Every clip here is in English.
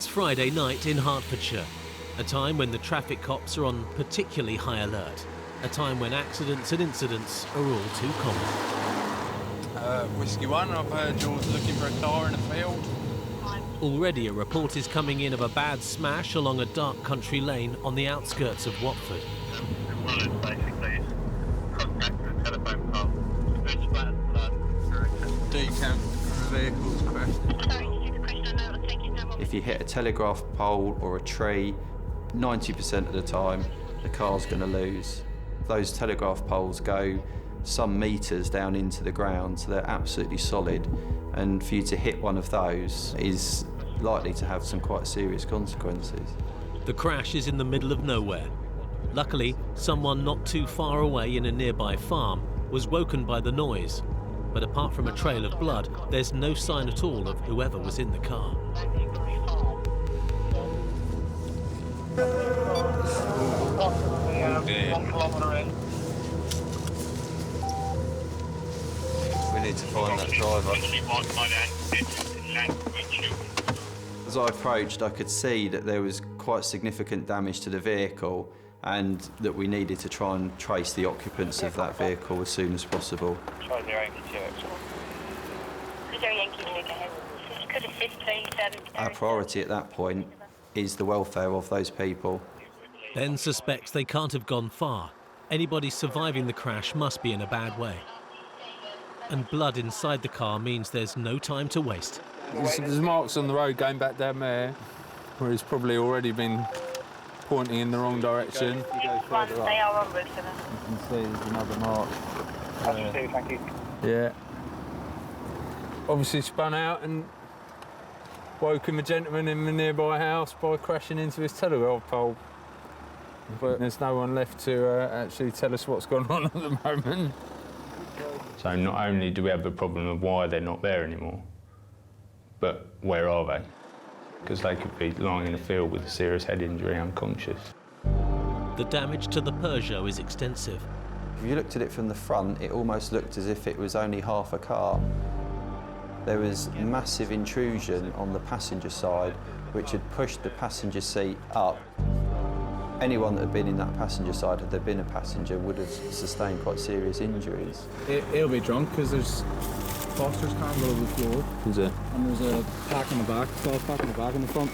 Friday night in Hertfordshire, a time when the traffic cops are on particularly high alert, a time when accidents and incidents are all too common. Whiskey 1, I've heard you're looking for a car in a field. Already a report is coming in of a bad smash along a dark country lane on the outskirts of Watford. Well, it's basically contact with a telephone pole. It's flat blood. Decamp for the vehicle's crashed. If you hit a telegraph pole or a tree, 90% of the time, the car's going to lose. Those telegraph poles go some metres down into the ground, so they're absolutely solid. And for you to hit one of those is likely to have some quite serious consequences. The crash is in the middle of nowhere. Luckily, someone not too far away in a nearby farm was woken by the noise. But apart from a trail of blood, there's no sign at all of whoever was in the car. We need to find that driver. As I approached, I could see that there was quite significant damage to the vehicle and that we needed to try and trace the occupants of that vehicle as soon as possible. Our priority at that point is the welfare of those people. Ben suspects they can't have gone far. Anybody surviving the crash must be in a bad way. And blood inside the car means there's no time to waste. There's marks on the road going back down there, where he's probably already been pointing in the wrong direction. You go further up, they are on route to them. You can see there's another mark. Thank you. Yeah. Obviously spun out and woken the gentleman in the nearby house by crashing into his telegraph pole. But there's no one left to actually tell us what's going on at the moment. So not only do we have the problem of why they're not there anymore, but where are they? Because they could be lying in a field with a serious head injury, unconscious. The damage to the Peugeot is extensive. If you looked at it from the front, it almost looked as if it was only half a car. There was massive intrusion on the passenger side, which had pushed the passenger seat up. Anyone that had been in that passenger side, had there been a passenger, would have sustained quite serious injuries. He'll be drunk because there's Foster's can all over the floor. Is it? And there's a pack in the back, 12 pack in the back, and the front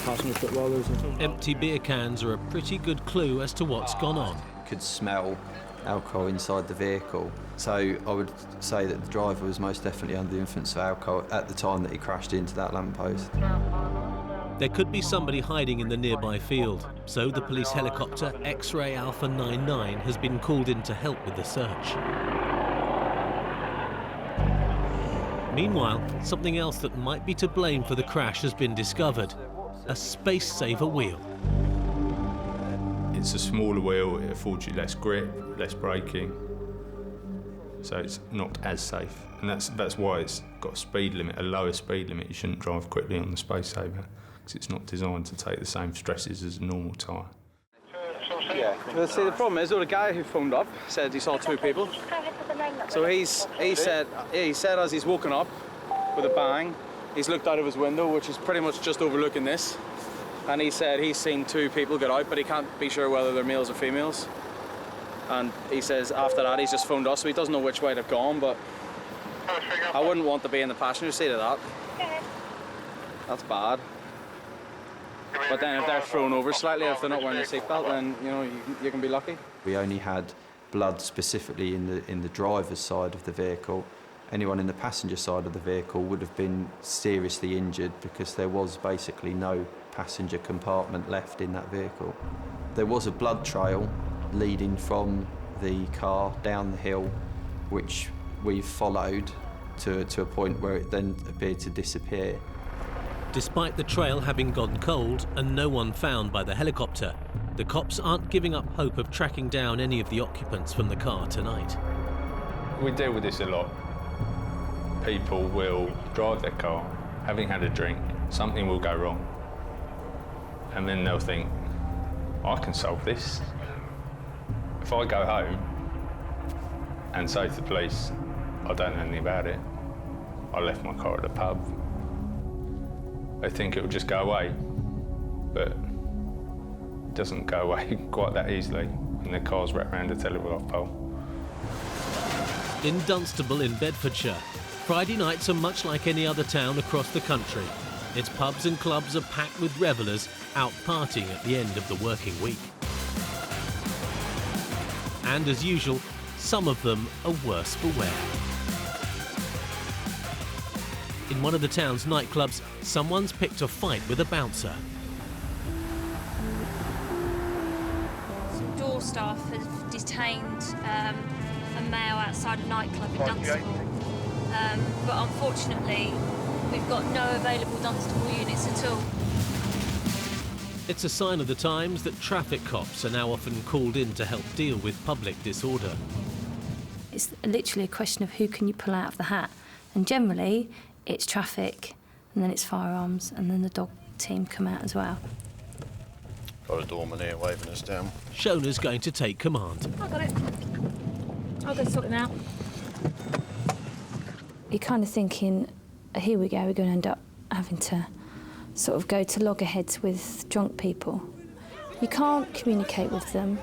passenger footwell. Empty beer cans are a pretty good clue as to what's gone on. You could smell alcohol inside the vehicle. So I would say that the driver was most definitely under the influence of alcohol at the time that he crashed into that lamppost. There could be somebody hiding in the nearby field, so the police helicopter X-Ray Alpha 99 has been called in to help with the search. Meanwhile, something else that might be to blame for the crash has been discovered: a space-saver wheel. It's a smaller wheel, it affords you less grip, less braking, so it's not as safe. And that's why it's got a speed limit, a lower speed limit. You shouldn't drive quickly on the Space Saver, because it's not designed to take the same stresses as a normal tyre. Yeah. Well, see, the problem is, the guy who phoned up said he saw two people. So he said as he's woken up with a bang, he's looked out of his window, which is pretty much just overlooking this, and he said he's seen two people get out, but he can't be sure whether they're males or females. And he says after that he's just phoned us, so he doesn't know which way they've gone, but I wouldn't want to be in the passenger seat of that. That's bad. But then if they're thrown over slightly, if they're not wearing a seatbelt, then you can be lucky. We only had blood specifically in the driver's side of the vehicle. Anyone in the passenger side of the vehicle would have been seriously injured because there was basically no passenger compartment left in that vehicle. There was a blood trail leading from the car down the hill, which we followed to a point where it then appeared to disappear. Despite the trail having gone cold and no one found by the helicopter, the cops aren't giving up hope of tracking down any of the occupants from the car tonight. We deal with this a lot. People will drive their car, having had a drink, something will go wrong, and then they'll think, I can solve this. If I go home and say to the police, I don't know anything about it, I left my car at the pub, they think it'll just go away. but it doesn't go away quite that easily when the car's wrapped around a telegraph pole. In Dunstable in Bedfordshire, Friday nights are much like any other town across the country. Its pubs and clubs are packed with revellers out partying at the end of the working week. And as usual, some of them are worse for wear. In one of the town's nightclubs, someone's picked a fight with a bouncer. Some door staff have detained a male outside a nightclub in Dunstable. But unfortunately, we've got no available Dunstable units at all. It's a sign of the times that traffic cops are now often called in to help deal with public disorder. It's literally a question of who can you pull out of the hat. And generally, it's traffic, and then it's firearms, and then the dog team come out as well. Got a doorman here waving us down. Shona's going to take command. I got it. I'll go sort him out. You're kind of thinking, here we go, we're going to end up having to sort of go to loggerheads with drunk people. You can't communicate with them,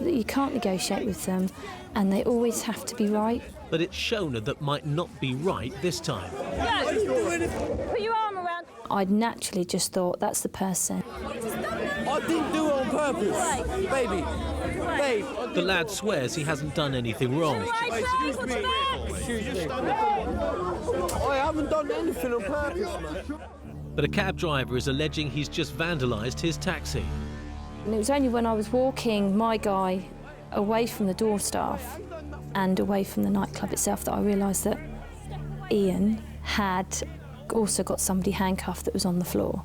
you can't negotiate with them, and they always have to be right. But it's Shona that might not be right this time. Put your arm around. I'd naturally just thought, that's the person. I didn't do it on purpose, baby. Babe. The lad swears he hasn't done anything wrong. Excuse me. I haven't done anything on purpose, man. But a cab driver is alleging he's just vandalised his taxi. And it was only when I was walking my guy away from the door staff and away from the nightclub itself that I realised that Ian had also got somebody handcuffed that was on the floor.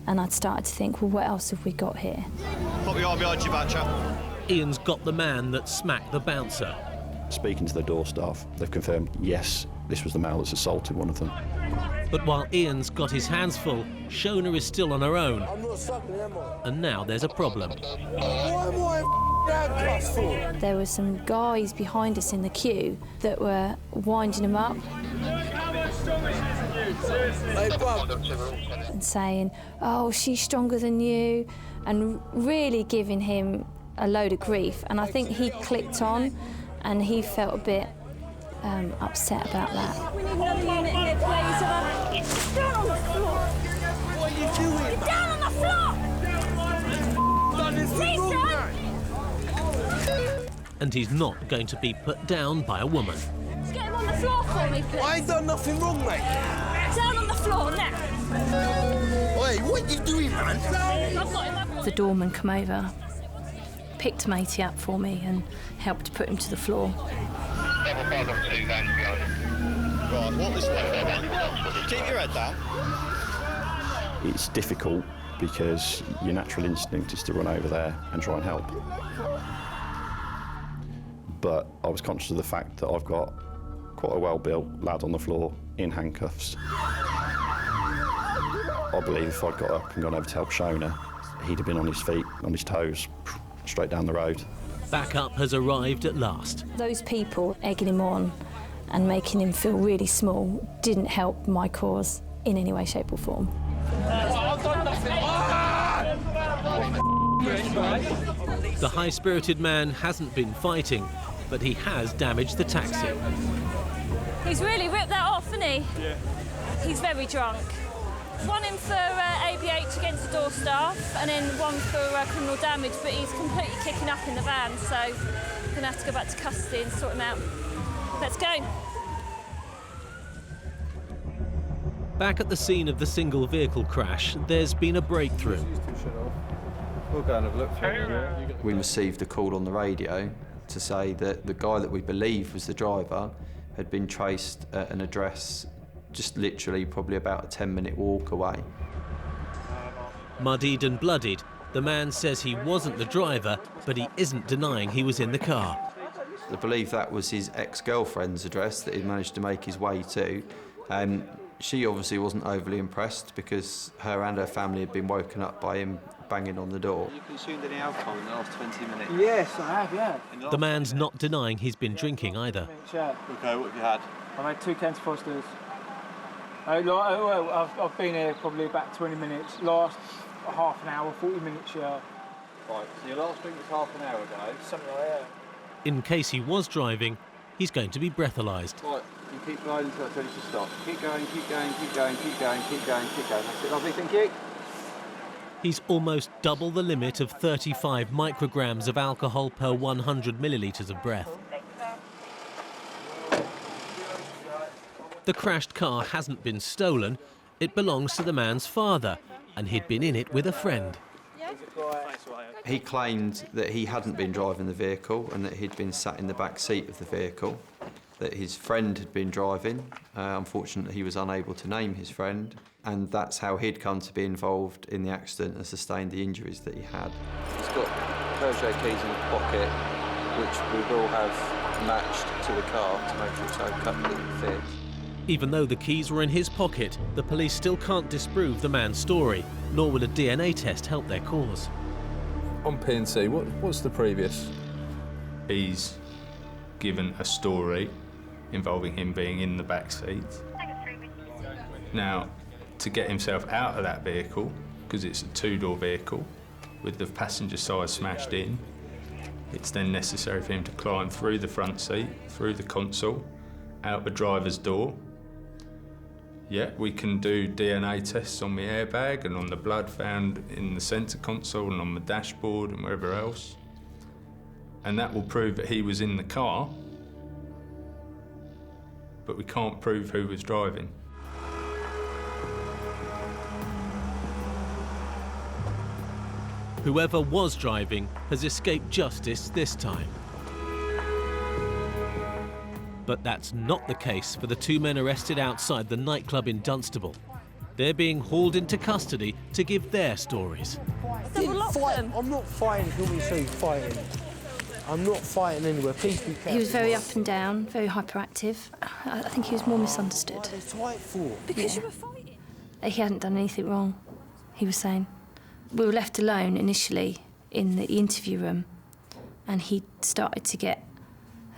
And I'd started to think, well, what else have we got here? Put your arm behind your back, chap. Ian's got the man that smacked the bouncer. Speaking to the door staff, they've confirmed, yes, this was the male that's assaulted one of them. But while Ian's got his hands full, Shona is still on her own. I'm not sucking, am I? And now there's a problem. Why am I handcuffs for? There were some guys behind us in the queue that were winding him up and saying, oh, she's stronger than you, and really giving him a load of grief. And I think he clicked on and he felt a bit upset about that. We need another unit here, please. Down on the floor. What are you doing? Get down on the floor. And he's not going to be put down by a woman. Just get him on the floor for me, please. I ain't done nothing wrong, mate. Down on the floor now. Hey, what are you doing, man? The doorman come over, picked matey up for me and helped put him to the floor. Right, walk this way. Keep your head down. It's difficult because your natural instinct is to run over there and try and help. But I was conscious of the fact that I've got quite a well-built lad on the floor in handcuffs. I believe if I'd got up and gone over to help Shona, he'd have been on his feet, on his toes, straight down the road. Backup has arrived at last. Those people egging him on and making him feel really small didn't help my cause in any way, shape or form. The high-spirited man hasn't been fighting, but he has damaged the taxi. He's really ripped that off, hasn't he? Yeah. He's very drunk. One in for ABH against the door staff, and then one for criminal damage, but he's completely kicking up in the van, so I'm going to have to go back to custody and sort him out. Let's go. Back at the scene of the single vehicle crash, there's been a breakthrough. We'll go and have a look for it. We received a call on the radio to say that the guy that we believe was the driver had been traced at an address just literally probably about a 10-minute walk away. Muddied and bloodied, the man says he wasn't the driver, but he isn't denying he was in the car. I believe that was his ex-girlfriend's address that he managed to make his way to. She obviously wasn't overly impressed because her and her family had been woken up by him banging on the door. Have you consumed any alcohol in the last 20 minutes? Yes, I have, yeah. The man's not denying he's been drinking either. Okay, what have you had? I made 2 Kent Fosters. I've been here probably about 20 minutes. Last half an hour, 40 minutes, yeah. Right, so your last drink was half an hour ago. Something like that. In case he was driving, he's going to be breathalyzed. Right, you keep riding until I tell you to stop. Keep going, keep going, keep going, keep going, keep going, keep going. That's it, lovely, thank you. He's almost double the limit of 35 micrograms of alcohol per 100 millilitres of breath. The crashed car hasn't been stolen. It belongs to the man's father, and he'd been in it with a friend. He claimed that he hadn't been driving the vehicle and that he'd been sat in the back seat of the vehicle, that his friend had been driving. Unfortunately, he was unable to name his friend, and that's how he'd come to be involved in the accident and sustained the injuries that he had. He's got Peugeot keys in his pocket, which we will have matched to the car to make sure it's so completely fit. Even though the keys were in his pocket, the police still can't disprove the man's story, nor will a DNA test help their cause. On P&C, what's the previous? He's given a story involving him being in the back seat. Now, to get himself out of that vehicle, because it's a two-door vehicle with the passenger side smashed in, it's then necessary for him to climb through the front seat, through the console, out the driver's door. Yeah, we can do DNA tests on the airbag and on the blood found in the centre console and on the dashboard and wherever else. And that will prove that he was in the car, but we can't prove who was driving. Whoever was driving has escaped justice this time. But that's not the case for the two men arrested outside the nightclub in Dunstable. They're being hauled into custody to give their stories. I'm not fighting, who we say fighting. I'm not fighting anywhere, please be careful. He was very up and down, very hyperactive. I think he was more misunderstood. What are they fight for? Because you were fighting. He hadn't done anything wrong, he was saying. We were left alone initially in the interview room, and he started to get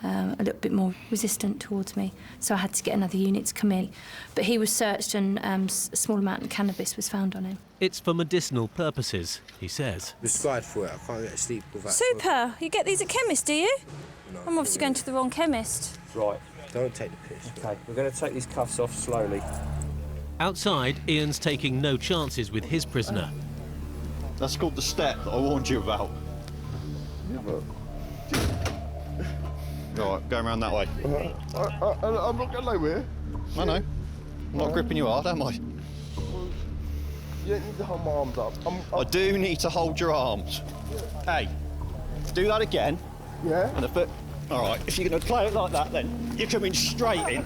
a little bit more resistant towards me, so I had to get another unit to come in. But he was searched and a small amount of cannabis was found on him. It's for medicinal purposes, he says. Prescribed for it, I can't get to sleep without... Super! You get these at chemist, do you? No, I'm obviously going to the wrong chemist. Right. Don't take the piss. OK, we're going to take these cuffs off slowly. Outside, Ian's taking no chances with his prisoner. That's called the step that I warned you about. Yeah, but... All right, going around that way. I'm not going nowhere. I know. I'm not gripping you hard, am I? You don't need to hold my arms up. I do need to hold your arms. Hey, do that again. Yeah? And the foot. All right, if you're going to play it like that, then you're coming straight in.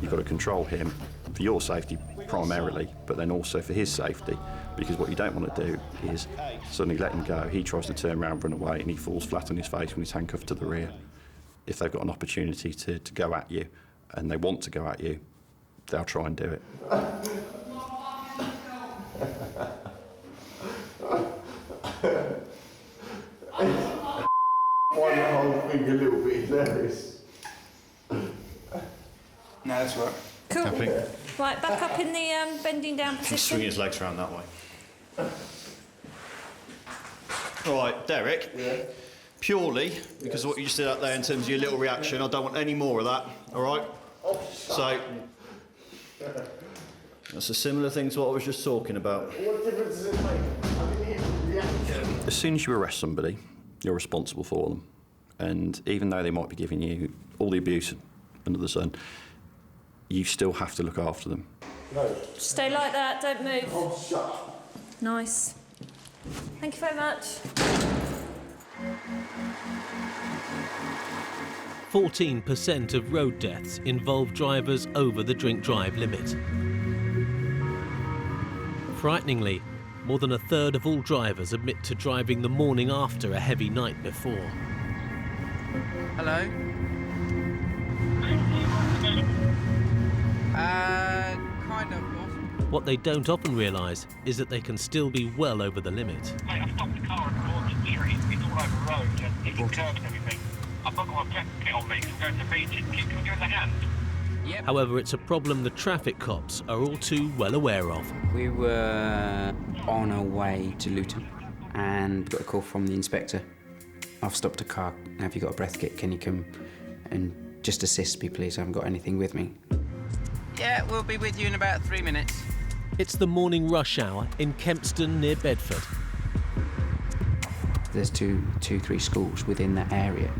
You've got to control him for your safety primarily, but then also for his safety, because what you don't want to do is suddenly let him go. He tries to turn around, run away, and he falls flat on his face when he's handcuffed to the rear. If they've got an opportunity to go at you, and they want to go at you, they'll try and do it. Find the whole thing a little bit hilarious. No, that's right. Cool. Happy. Right, back up in the bending down Swing position. his legs around that way. All right, Derek. Yeah? Purely because of what you just did out there in terms of your little reaction, I don't want any more of that, all right? So, that's a similar thing to what I was just talking about. What difference does it make? I didn't hear the reaction. As soon as you arrest somebody, you're responsible for them. And even though they might be giving you all the abuse under the sun, you still have to look after them. No. Stay like that, don't move. Oh, shut up. Nice. Thank you very much. 14% of road deaths involve drivers over the drink-drive limit. Frighteningly, more than a third of all drivers admit to driving the morning after a heavy night before. Hello? Kind of, boss. What they don't often realise is that they can still be well over the limit. Mate, I've stopped the car at Norton Street. It's all over road and hitting curbs and everything. I've not got a jacket on me, so I'm going to the beach. Can you give us a hand? However, it's a problem the traffic cops are all too well aware of. We were on our way to Luton and got a call from the inspector. I've stopped a car. Have you got a breath kit? Can you come and just assist me, please? I haven't got anything with me. Yeah, we'll be with you in about 3 minutes. It's the morning rush hour in Kempston near Bedford. There's three schools within that area.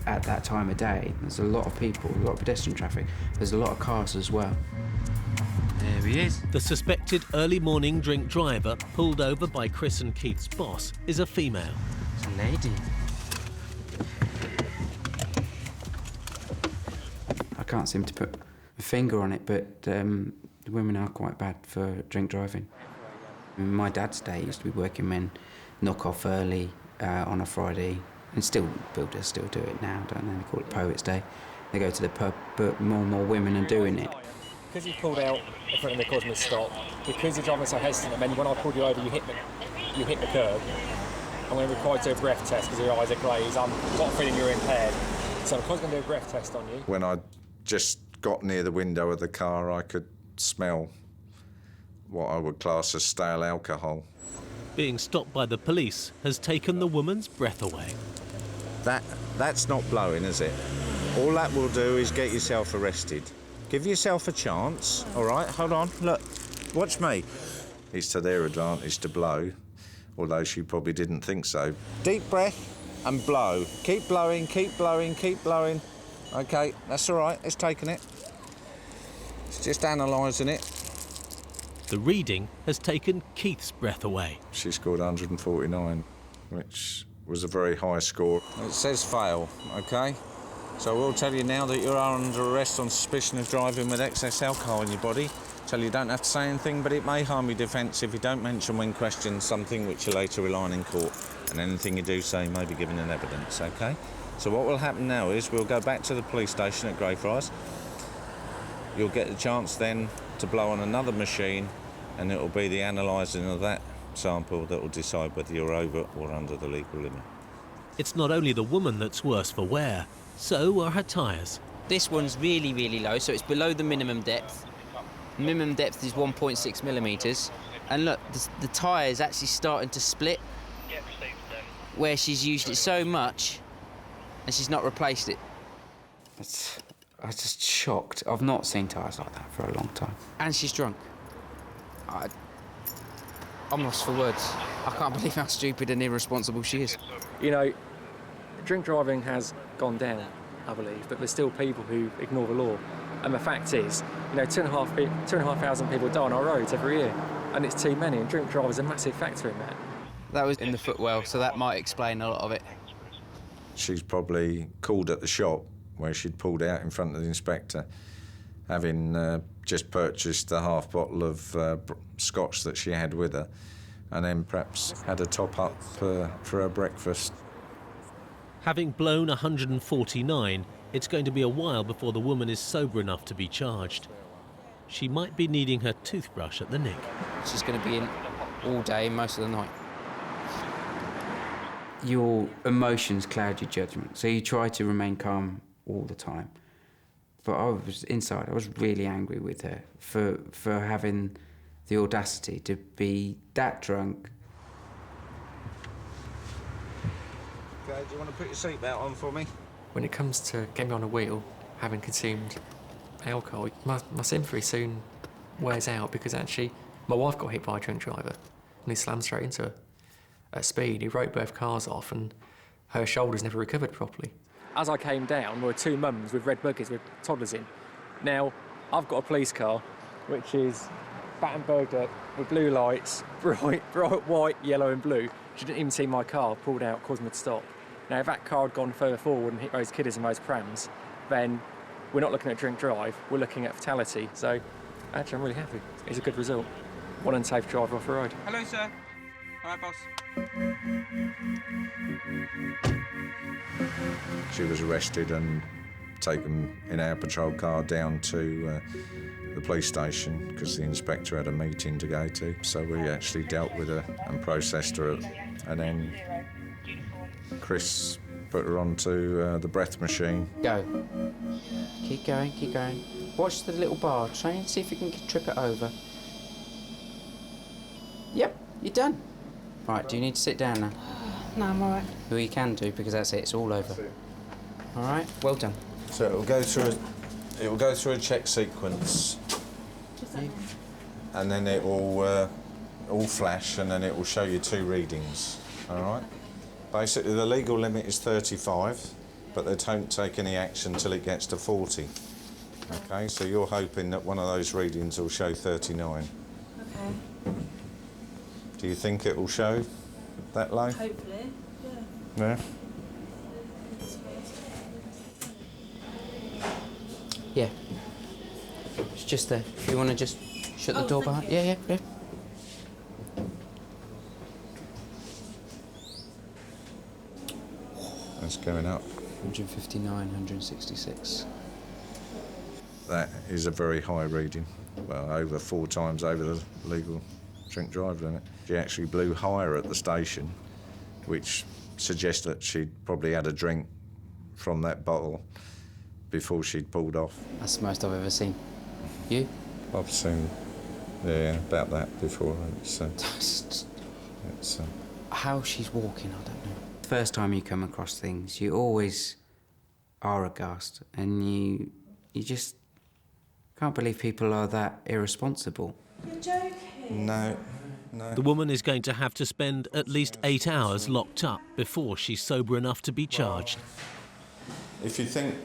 At that time of day, there's a lot of people, a lot of pedestrian traffic. There's a lot of cars as well. There he is. The suspected early morning drink driver pulled over by Chris and Keith's boss is a female. It's a lady. I can't seem to put a finger on it, but the women are quite bad for drink driving. In my dad's day, used to be working men knock off early on a Friday, and still builders still do it now, don't they? They call it Poets' Day. They go to the pub, but more and more women are doing it. Because you pulled out in front of me, caused me to stop. Because you're driving so hesitant, and then when I pulled you over, you hit the curb. And we're required to do a breath test because your eyes are glazed. I've got a feeling you're impaired, so I'm going to do a breath test on you. When I just got near the window of the car, I could smell what I would class as stale alcohol. Being stopped by the police has taken the woman's breath away. That's not blowing, is it? All that will do is get yourself arrested. Give yourself a chance, all right? Hold on, look, watch me. It's to their advantage to blow, although she probably didn't think so. Deep breath and blow. Keep blowing, keep blowing, keep blowing. OK, that's all right, it's taking it. It's just analysing it. The reading has taken Keith's breath away. She scored 149, which was a very high score. It says fail, OK? So we'll tell you now that you're under arrest on suspicion of driving with excess alcohol in your body. Tell you don't have to say anything, but it may harm your defence if you don't mention when questioned something which you later rely on in court. And anything you do say may be given in evidence, OK? So what will happen now is we'll go back to the police station at Greyfriars. You'll get the chance then to blow on another machine, and it will be the analysing of that sample that will decide whether you're over or under the legal limit. It's not only the woman that's worse for wear, so are her tyres. This one's really, really low, so it's below the minimum depth. Minimum depth is 1.6 millimetres. And look, the tyre is actually starting to split, where she's used it so much and she's not replaced it. I was just shocked. I've not seen tyres like that for a long time. And she's drunk. I'm lost for words. I can't believe how stupid and irresponsible she is. You know, drink driving has gone down, I believe, but there's still people who ignore the law. And the fact is, you know, 2,500 people die on our roads every year, and it's too many, and drink drivers are a massive factor in that. That was in the footwell, so that might explain a lot of it. She's probably called at the shop where she'd pulled out in front of the inspector, having just purchased a half bottle of scotch that she had with her, and then perhaps had a top-up for her breakfast. Having blown 149, it's going to be a while before the woman is sober enough to be charged. She might be needing her toothbrush at the nick. She's going to be in all day, most of the night. Your emotions cloud your judgment, so you try to remain calm all the time. But I was inside, I was really angry with her for having the audacity to be that drunk. OK, do you want to put your seatbelt on for me? When it comes to getting on a wheel, having consumed alcohol, my sympathy soon wears out, because actually my wife got hit by a drink driver and he slammed straight into her at speed. He wrote both cars off and her shoulders never recovered properly. As I came down, there were two mums with red buggies with toddlers in. Now, I've got a police car, which is Battenberged up with blue lights, bright white, yellow and blue. She didn't even see my car, pulled out, caused me to stop. Now, if that car had gone further forward and hit those kiddies and those prams, then we're not looking at drink drive, we're looking at fatality. So, actually, I'm really happy. It's a good result. One unsafe driver off the road. Hello, sir. All right, boss. She was arrested and taken in our patrol car down to the police station because the inspector had a meeting to go to. So we actually dealt with her and processed her. And then Chris put her onto the breath machine. Go. Keep going, keep going. Watch the little bar. Try and see if you can trip it over. Yep, you're done. Right, do you need to sit down now? No, I'm all right. Well, you can do, because that's it, it's all over. All right, well done. So it will go through a check sequence, and then it will all flash, and then it will show you 2 readings. All right. Basically, the legal limit is 35, but they don't take any action till it gets to 40. Okay, so you're hoping that one of those readings will show 39. Okay. Do you think it will show that low? Hopefully, yeah. Yeah. Yeah. It's just there. If you want to just shut the door behind. Yeah. That's going up. 159, 166. That is a very high reading. Well, over 4 times over the legal drink drive limit. She actually blew higher at the station, which suggests that she'd probably had a drink from that bottle before she'd pulled off. That's the most I've ever seen. You? I've seen, yeah, about that before. How she's walking, I don't know. First time you come across things, you always are aghast, and you just can't believe people are that irresponsible. You're joking? No. The woman is going to have to spend at least 8 hours locked up before she's sober enough to be charged. If you think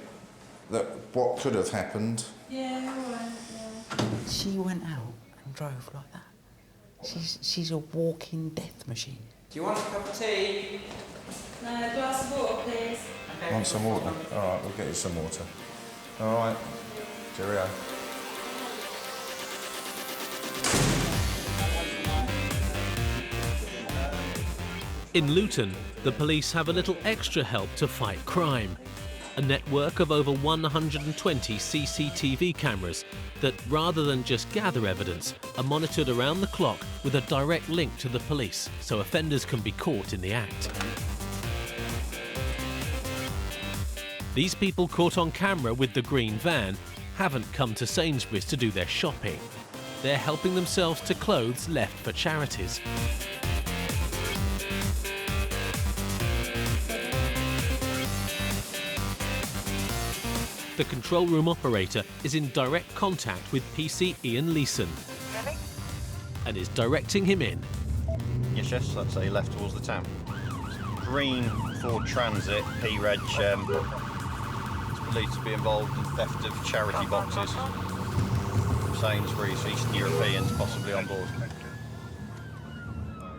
that what could have happened... Yeah, all right, yeah. She went out and drove like that. She's a walking death machine. Do you want a cup of tea? No, a glass of water, please. Want some water? All right, we'll get you some water. All right. Cheerio. In Luton, the police have a little extra help to fight crime. A network of over 120 CCTV cameras that, rather than just gather evidence, are monitored around the clock with a direct link to the police, so offenders can be caught in the act. These people caught on camera with the green van haven't come to Sainsbury's to do their shopping. They're helping themselves to clothes left for charities. The control room operator is in direct contact with PC Ian Leeson and is directing him in. Yes, that's a left towards the town. Green Ford Transit, P-Reg, is believed to be involved in theft of charity boxes. Sainsbury's, Eastern Europeans possibly on board.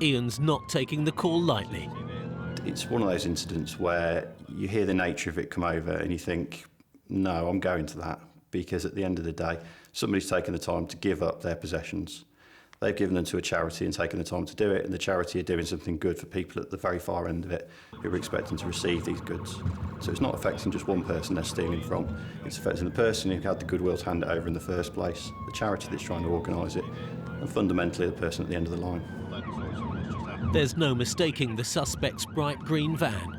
Ian's not taking the call lightly. It's one of those incidents where you hear the nature of it come over and you think, no, I'm going to that, because at the end of the day, somebody's taken the time to give up their possessions. They've given them to a charity and taken the time to do it, and the charity are doing something good for people at the very far end of it who are expecting to receive these goods. So it's not affecting just one person they're stealing from, it's affecting the person who had the goodwill to hand it over in the first place, the charity that's trying to organise it, and fundamentally the person at the end of the line. There's no mistaking the suspect's bright green van.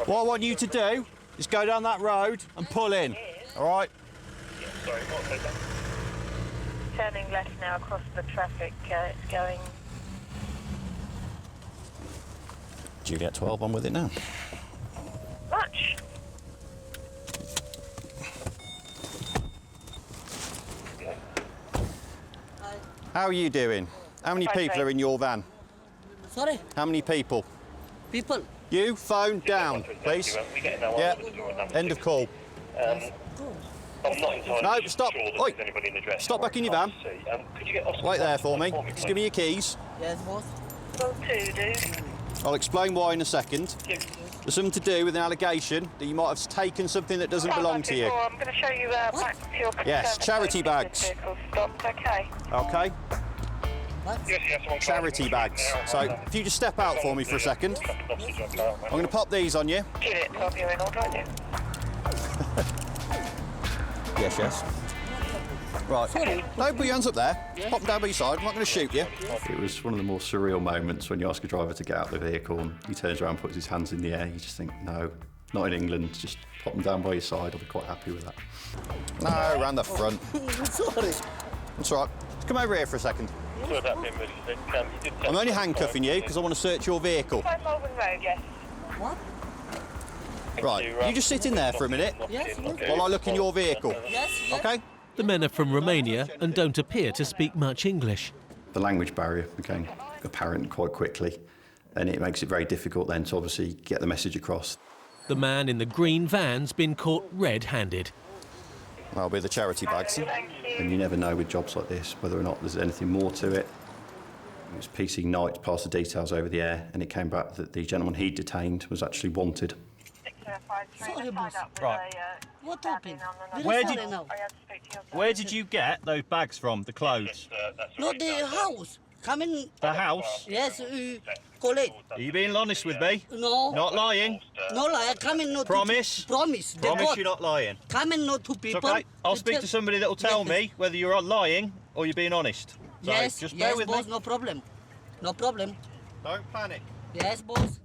What I want you to do is go down that road and pull in, all right? Turning left now across the traffic, it's going... Juliet 12, I'm with it now. Much. How are you doing? How many people are in your van? Sorry? How many people? People. You, phone down, please. Yeah, end of call. I'm not entirely No, stop. sure that Oi. there's anybody in the dressing Stop back in your van. Could you get Wait there for me. Just give me your keys. Yes, boss. Well, two, dude. I'll explain why in a second. There's something to do with an allegation that you might have taken something that doesn't belong to you. I'm going to show you back to your Yes, charity bags. Stopped, okay. Okay? Charity bags. So if you just step out for me for a second. I'm going to pop these on you. Juliet 12, you're in order, aren't you? Yes, yes. Right. Sorry. Don't put your hands up there. Just pop them down by your side. I'm not going to shoot you. It was one of the more surreal moments when you ask a driver to get out of the vehicle and he turns around and puts his hands in the air. You just think, no, not in England. Just pop them down by your side. I'll be quite happy with that. No, round the front. Sorry. That's all right. Just come over here for a second. I'm only handcuffing you because I want to search your vehicle. Road, yes. What? Right, you just sit in there for a minute Yes. while I look in your vehicle. Yes. OK? The men are from Romania and don't appear to speak much English. The language barrier became apparent quite quickly, and it makes it very difficult then to obviously get the message across. The man in the green van's been caught red-handed. That'll be the charity bags. And you never know with jobs like this whether or not there's anything more to it. It was PC Knight passed the details over the air, and it came back that the gentleman he'd detained was actually wanted. Sorry, boss. Right. What happened? Where did you get those bags from, the clothes? Not the house. Come in. The house? Yes, collect. Are you being honest with me? No. Not lying? No lie. Come in. Not Promise? Promise. The Promise God. you're not lying? Come in. Not two It's people. okay. I'll speak to somebody that will tell me whether you're lying or you're being honest. So Yes. just bear Yes, with boss. me. No problem. No problem. Don't panic. Yes, boss.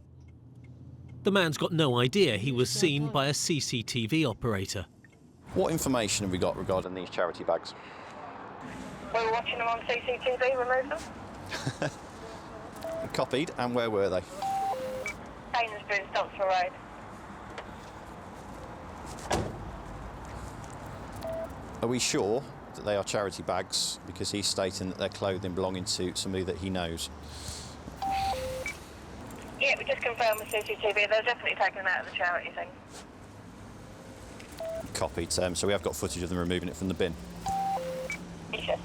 The man's got no idea he was seen by a CCTV operator. What information have we got regarding these charity bags? We were watching them on CCTV. Remove them. Copied, and where were they? Sainsbury's, Stockford Road. Are we sure that they are charity bags? Because he's stating that they're clothing belonging to somebody that he knows. Yeah, we just confirmed with CCTV. They're definitely taking them out of the charity thing. Copied. So we have got footage of them removing it from the bin. Yes.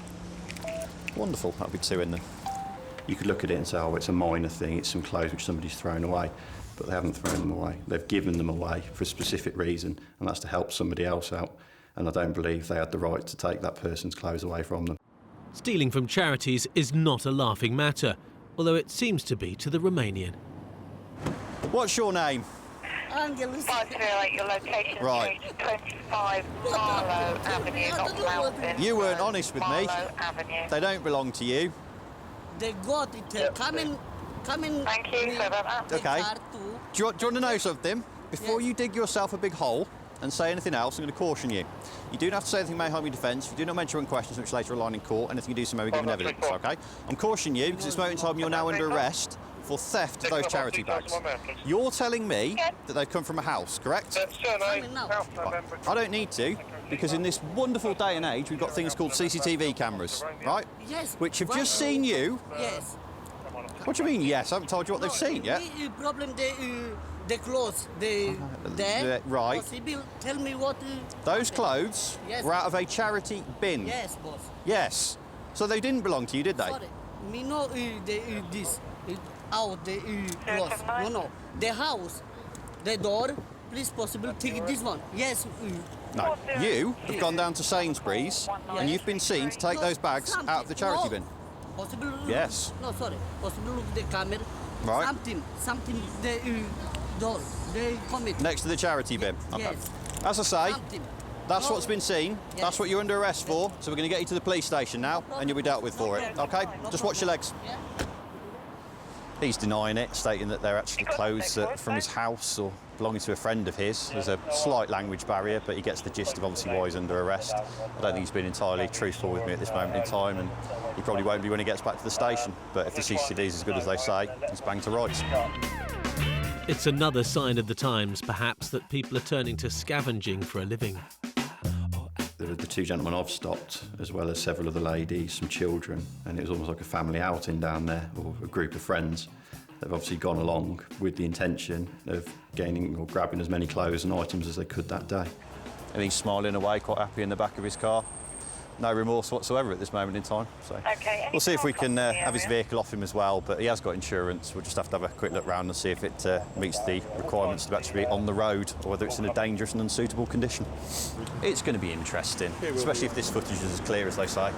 Wonderful. That'll be 2 in there. You could look at it and say, oh, it's a minor thing, it's some clothes which somebody's thrown away. But they haven't thrown them away. They've given them away for a specific reason, and that's to help somebody else out. And I don't believe they had the right to take that person's clothes away from them. Stealing from charities is not a laughing matter, although it seems to be to the Romanian. What's your name? Angelus. 508, your location. Right. 25 Marlow Avenue, not Mountain. You weren't honest with me. Marlow Avenue. They don't belong to you. They got it. Come in. Thank you for that. Okay. Do you want to know something? Before you dig yourself a big hole and say anything else, I'm going to caution you. You do not have to say anything may harm your defence. If you do not mention questions which later align in court, anything you do so may be given evidence, OK? I'm cautioning you because at this moment in time you're now under arrest for theft of those charity bags. You're telling me that they've come from a house, correct? Right. I don't need to, because in this wonderful day and age we've got things called CCTV cameras, right? Yes. Which have just seen you. Yes. What do you mean, yes? I haven't told you what they've seen yet. Problem, the clothes, there. Right. Possible. Tell me what... Those clothes were out of a charity bin. Yes, boss. Yes. So they didn't belong to you, did they? Sorry. Me know this out the clothes. No. The house, the door. Please possible take this one. Yes. No. You have gone down to Sainsbury's and you've been seen to take those bags out of the charity bin. Possible. Yes. No, sorry. Possible look the camera. Right. Something the door. They commit. Next to the charity bin. Okay. Yes. As I say, Something. that's what's been seen. Yes. That's what you're under arrest for. So we're going to get you to the police station now, and you'll be dealt with for it. Okay? Just watch your legs. Yeah. He's denying it, stating that they're actually clothes from his house or belonging to a friend of his. There's a slight language barrier, but he gets the gist of obviously why he's under arrest. I don't think he's been entirely truthful with me at this moment in time, and he probably won't be when he gets back to the station. But if the CCTV is as good as they say, he's banged to rights. It's another sign of the times, perhaps, that people are turning to scavenging for a living. There were the 2 gentlemen I've stopped, as well as several other ladies, some children, and it was almost like a family outing down there, or a group of friends. They've obviously gone along with the intention of gaining or grabbing as many clothes and items as they could that day. And he's smiling away, quite happy in the back of his car. No remorse whatsoever at this moment in time. So Okay. we'll see if we can have his vehicle off him as well, but he has got insurance. We'll just have to have a quick look round and see if it meets the requirements to actually be on the road or whether it's in a dangerous and unsuitable condition. It's going to be interesting, especially if this footage is as clear as they say.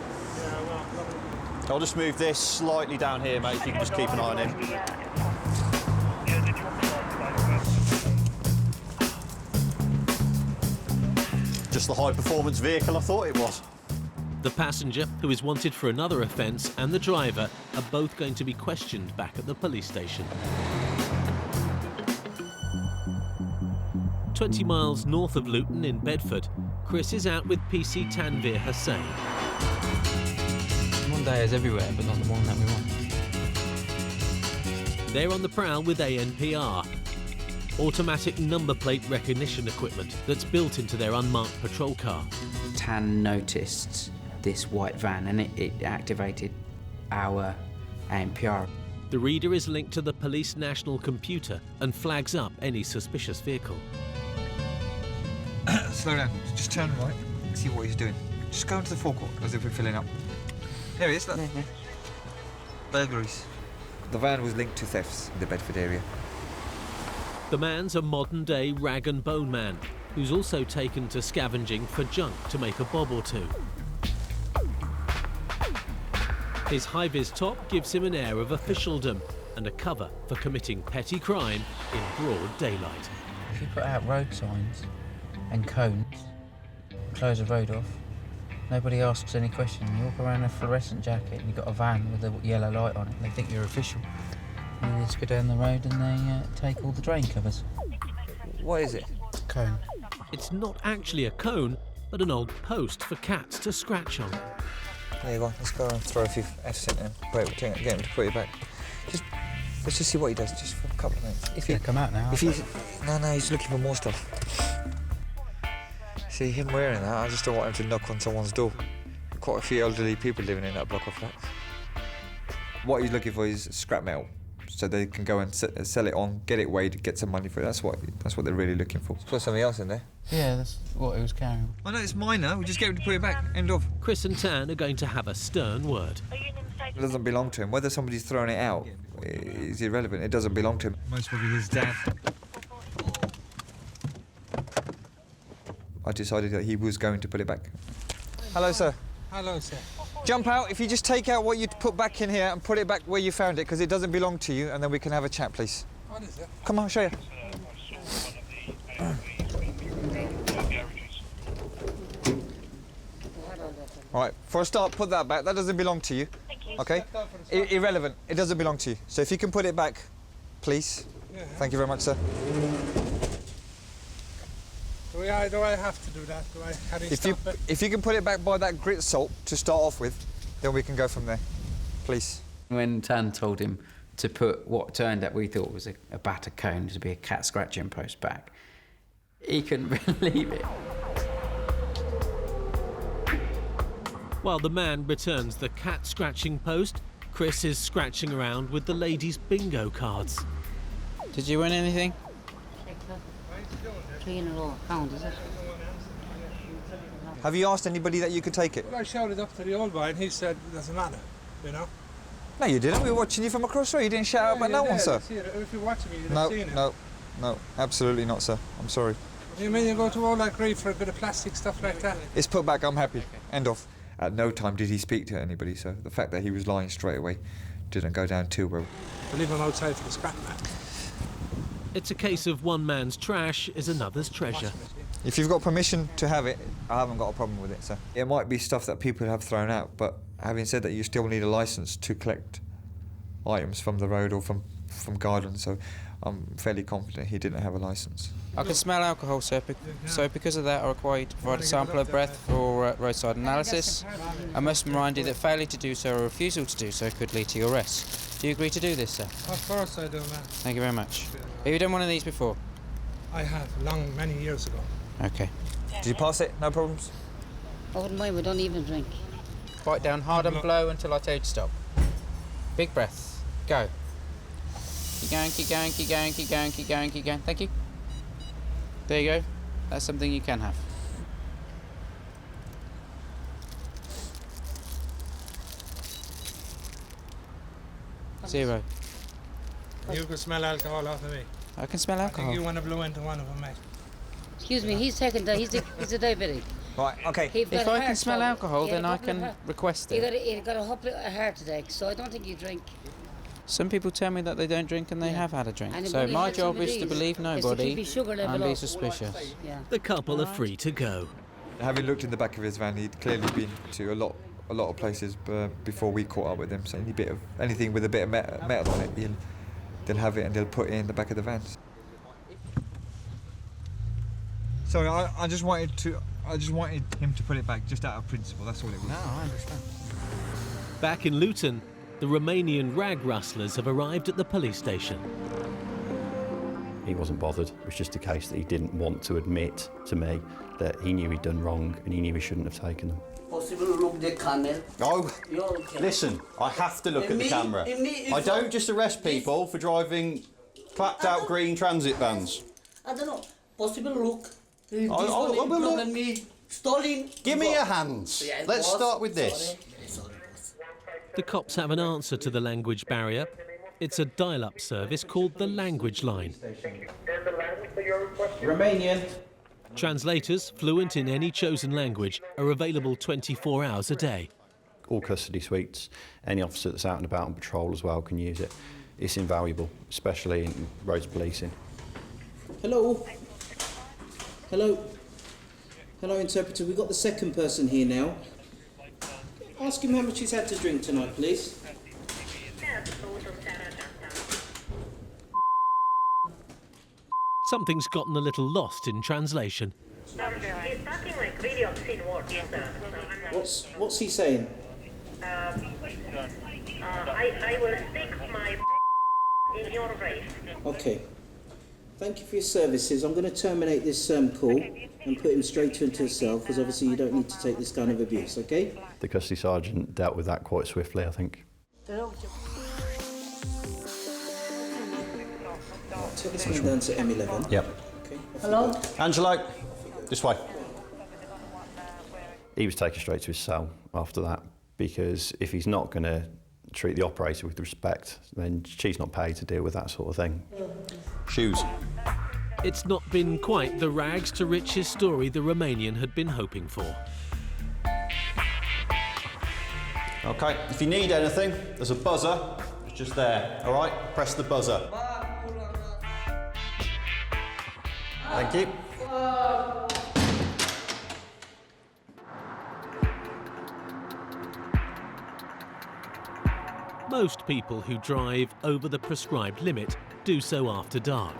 I'll just move this slightly down here, mate, if you can just keep an eye on him. Just the high-performance vehicle I thought it was. The passenger, who is wanted for another offence, and the driver are both going to be questioned back at the police station. 20 miles north of Luton in Bedford, Chris is out with PC Tanvir Hussain. Monday is everywhere, but not the one that we want. They're on the prowl with ANPR, automatic number plate recognition equipment that's built into their unmarked patrol car. Tan noticed this white van and it activated our ANPR. The reader is linked to the police national computer and flags up any suspicious vehicle. Slow down, just turn right, see what he's doing. Just go into the forecourt as if we're filling up. There he is, look. Burglaries. The van was linked to thefts in the Bedford area. The man's a modern-day rag and bone man who's also taken to scavenging for junk to make a bob or two. His high-vis top gives him an air of officialdom and a cover for committing petty crime in broad daylight. If you put out road signs and cones, close the road off, nobody asks any questions. You walk around in a fluorescent jacket and you've got a van with a yellow light on it, and they think you're official. And they just go down the road and they take all the drain covers. What is it? Cone. It's not actually a cone, but an old post for cats to scratch on. There you go, let's go and throw a few F's in him. Wait, get him to put it back. Let's just see what he does, just for a couple of minutes. If he'll come out now. No, he's looking for more stuff. See, him wearing that, I just don't want him to knock on someone's door. Quite a few elderly people living in that block of flats. What he's looking for is scrap metal, so they can go and sell it on, get it weighed, get some money for it. That's what they're really looking for. Let's put something else in there. Yeah, that's what he was carrying. I know it's mine now, we just get him to put it back, end of. Chris and Tan are going to have a stern word. It doesn't belong to him. Whether somebody's throwing it out is irrelevant. It doesn't belong to him. Most probably his dad. I decided that he was going to put it back. Hello, sir. Hello, sir. Jump out. If you just take out what you put back in here and put it back where you found it, because it doesn't belong to you, and then we can have a chat, please. What is it? Come on, I'll show you. All right, for a start, put that back. That doesn't belong to you. Okay? Irrelevant. It doesn't belong to you. So if you can put it back, please. Yeah. Thank you very much, sir. Do I have to do that? Do I have to stop it? If you can put it back by that grit salt to start off with, then we can go from there. Please. When Tan told him to put what turned out we thought was a battered cone to be a cat scratching post back, he couldn't believe it. While the man returns the cat scratching post, Chris is scratching around with the ladies' bingo cards. Did you win anything? 3 in a row. Count, is it? Have you asked anybody that you could take it? Well, I shouted up to the old boy and he said it doesn't matter, you know? No, you didn't. We were watching you from across the road. You didn't shout out at no one, sir. If you're watching me, you'd have seen it. No, absolutely not, sir. I'm sorry. You mean you go to all that grief for a bit of plastic stuff like that? It's put back. I'm happy. End of. At no time did he speak to anybody, so the fact that he was lying straight away didn't go down too well. We'll leave him outside for the scrap man. It's a case of one man's trash is another's treasure. If you've got permission to have it, I haven't got a problem with it, sir. It might be stuff that people have thrown out, but having said that, you still need a licence to collect items from the road or from gardens, so I'm fairly confident he didn't have a licence. I can smell alcohol, sir, so because of that I require you to provide a sample of breath for roadside analysis. I must remind you that failure to do so or refusal to do so could lead to your arrest. Do you agree to do this, sir? Of course I do, man. Thank you very much. Have you done one of these before? I have, many years ago. Okay. Did you pass it? No problems? I wouldn't mind, we don't even drink. Bite down hard and blow until I tell you to stop. Big breath. Go. Keep going, keep going, keep going, keep going, keep going, keep going. Thank you. There you go. That's something you can have. Zero. You can smell alcohol off of me. I can smell alcohol. I think you want to blow into one of them, mate. Excuse me, he's taking that. He's a diabetic. Right, okay. If I can smell alcohol, then I can request it. He got a heart attack, so I don't think you drink. Some people tell me that they don't drink and they have had a drink. So my job is to believe nobody and be suspicious. The couple are free to go. Having looked in the back of his van, he'd clearly been to a lot of places before we caught up with him. So anything with a bit of metal on it, they'll have it and they'll put it in the back of the van. Sorry, I just wanted him to put it back just out of principle. That's all it was. No, I understand. Back in Luton, the Romanian rag rustlers have arrived at the police station. He wasn't bothered. It was just a case that he didn't want to admit to me that he knew he'd done wrong and he knew he shouldn't have taken them. Possible look the camera. Oh, okay. Listen, I have to look at the camera. I don't just arrest people for driving clapped out green transit vans. I don't know. Possible look. This I'll one look. me stolen. Give me your hands. Yeah, Let's boss. start with this. Sorry. The cops have an answer to the language barrier. It's a dial-up service called the Language Line. Romanian. Translators, fluent in any chosen language, are available 24 hours a day. All custody suites, any officer that's out and about on patrol as well can use it. It's invaluable, especially in roads policing. Hello. Hello. Hello, interpreter. We've got the second person here now. Ask him how much he's had to drink tonight, please. Something's gotten a little lost in translation. What's he saying? I will stick my in your face. Okay. Thank you for your services. I'm going to terminate this call and put him straight into his cell, because obviously you don't need to take this kind of abuse, okay? The custody sergeant dealt with that quite swiftly, I think. Take this man down to M11. Yep. Okay. Hello? Angelo, this way. He was taken straight to his cell after that, because if he's not going to treat the operator with respect, then she's not paid to deal with that sort of thing. Shoes. It's not been quite the rags to riches story the Romanian had been hoping for. Okay, if you need anything, there's a buzzer. It's just there, all right? Press the buzzer. Thank you. Most people who drive over the prescribed limit do so after dark.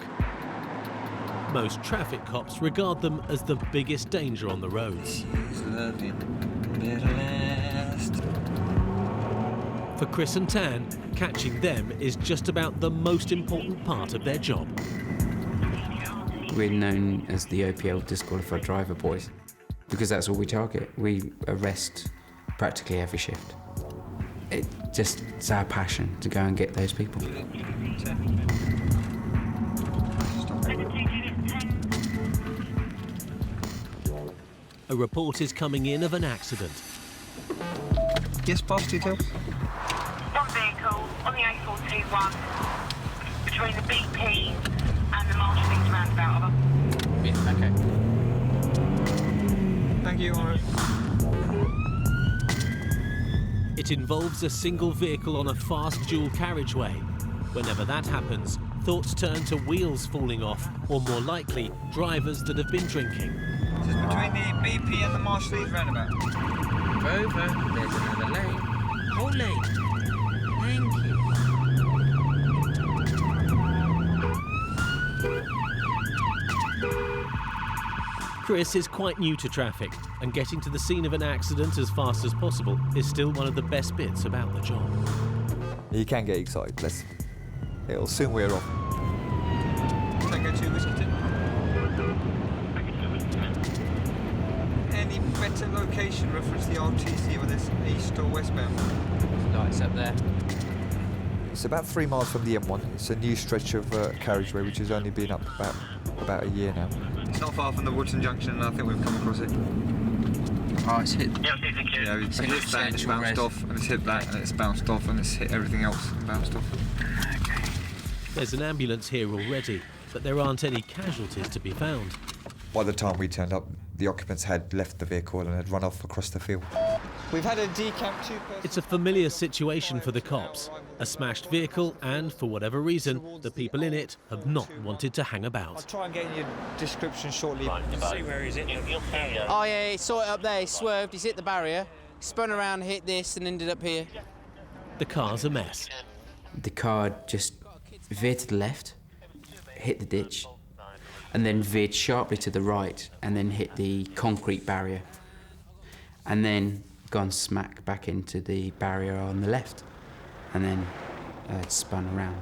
Most traffic cops regard them as the biggest danger on the roads. For Chris and Tan, catching them is just about the most important part of their job. We're known as the OPL disqualified driver boys because that's all we target. We arrest practically every shift. It's our passion to go and get those people. A report is coming in of an accident. Yes, boss, details? One vehicle on the A421 between the BP and the Marshallings roundabout. Yeah, okay. Thank you, all right. It involves a single vehicle on a fast dual carriageway. Whenever that happens, thoughts turn to wheels falling off, or more likely, drivers that have been drinking. This is between the BP and the Marshallings roundabout. Over, there's another lane. Whole lane. Thank you. Chris is quite new to traffic, and getting to the scene of an accident as fast as possible is still one of the best bits about the job. You can get excited, bless. It'll soon wear off. Tango 2 Whiskey 10. Any better location reference the RTC, whether it's east or westbound? Lights up there. It's about 3 miles from the M1. It's a new stretch of carriageway which has only been up about a year now. It's not far from the Woodson Junction, and I think we've come across it. Oh, it's hit. Yeah, it's hit that and it's bounced off, and it's hit that and it's bounced off, and it's hit everything else and bounced off. There's an ambulance here already, but there aren't any casualties to be found. By the time we turned up, the occupants had left the vehicle and had run off across the field. We've had a decamp 2 person. It's a familiar situation for the cops. A smashed vehicle and, for whatever reason, the people in it have not wanted to hang I'll about. try and get in your description shortly. See where he's hitting the barrier. Oh yeah, he saw it up there, he swerved, he's hit the barrier, spun around, hit this and ended up here. The car's a mess. The car just veered to the left, hit the ditch, and then veered sharply to the right, and then hit the concrete barrier, and then gone smack back into the barrier on the left, and then spun around.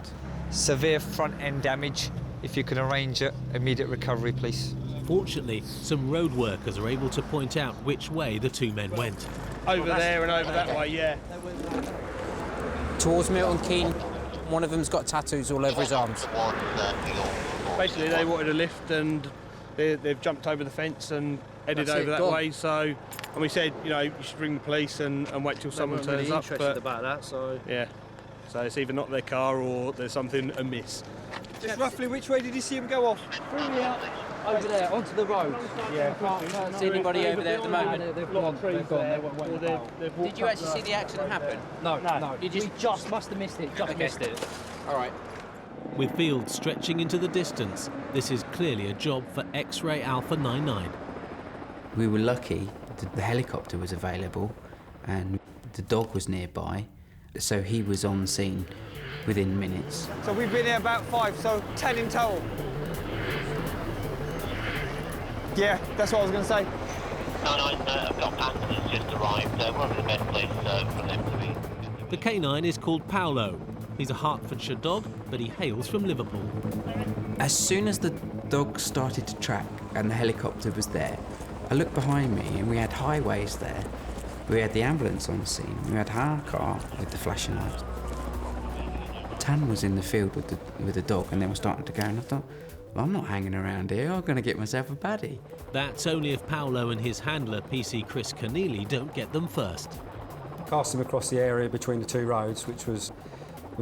Severe front end damage. If you can arrange it, immediate recovery, please. Fortunately, some road workers are able to point out which way the two men went. Over there and over that way, yeah. Towards Milton Keynes, one of them's got tattoos all over his arms. Basically, they wanted a lift and they've jumped over the fence and headed over that way. So, and we said, you know, you should ring the police and wait till someone turns really up. interested about that, so yeah, so it's either not their car or there's something amiss. Just roughly, which way did you see him go off? over there onto the road. Yeah. Can't see anybody over there at the moment. They've gone. Did you actually see the accident happen? No. You just must have missed it. missed it. All right. With fields stretching into the distance, this is clearly a job for X-Ray Alpha 99. We were lucky that the helicopter was available and the dog was nearby, so he was on scene within minutes. So we've been here about 5, so 10 in total. Yeah, that's what I was going to say. I've got passengers just arrived. We're on the best place for them to be. The canine is called Paolo. He's a Hertfordshire dog, but he hails from Liverpool. As soon as the dog started to track and the helicopter was there, I looked behind me and we had highways there. We had the ambulance on scene. We had our car with the flashing lights. Tan was in the field with the dog and they were starting to go, and I thought, well, I'm not hanging around here. I'm going to get myself a baddie. That's only if Paolo and his handler, PC Chris Keneally, don't get them first. Cast him across the area between the two roads, which was